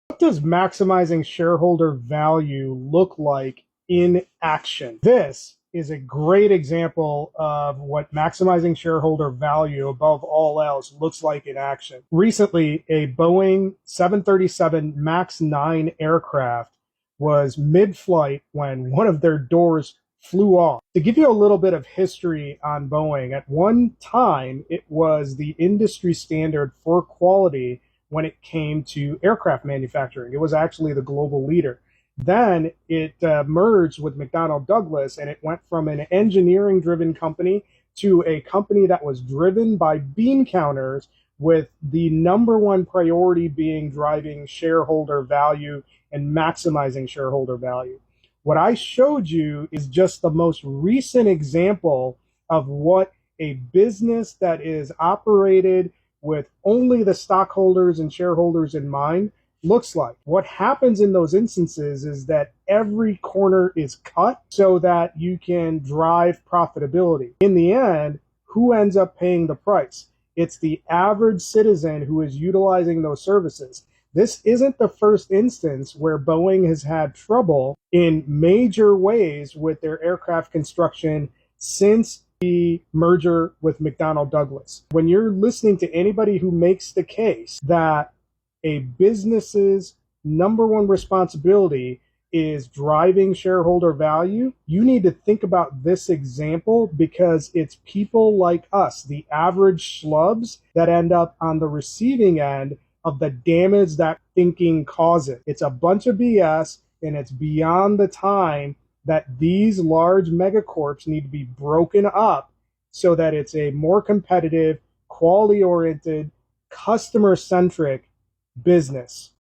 What does maximizing shareholder value look like in action? This is a great example of what maximizing shareholder value above all else looks like in action. Recently, a Boeing 737 MAX 9 aircraft was mid-flight when one of their doors flew off. To give you a little bit of history on Boeing, at one time it was the industry standard for quality when it came to aircraft manufacturing. It was actually the global leader. Then it merged with McDonnell Douglas, and it went from an engineering driven company to a company that was driven by bean counters, with the number one priority being driving shareholder value and maximizing shareholder value. What I showed you is just the most recent example of what a business that is operated with only the stockholders and shareholders in mind looks like. What happens in those instances is that every corner is cut so that you can drive profitability. In the end, who ends up paying the price? It's the average citizen who is utilizing those services. This isn't the first instance where Boeing has had trouble in major ways with their aircraft construction since the merger with McDonnell Douglas. When you're listening to anybody who makes the case that a business's number one responsibility is driving shareholder value, you need to think about this example, because it's people like us, the average schlubs, that end up on the receiving end of the damage that thinking causes. It's a bunch of BS, and it's beyond the time that these large megacorps need to be broken up so that it's a more competitive, quality-oriented, customer-centric business.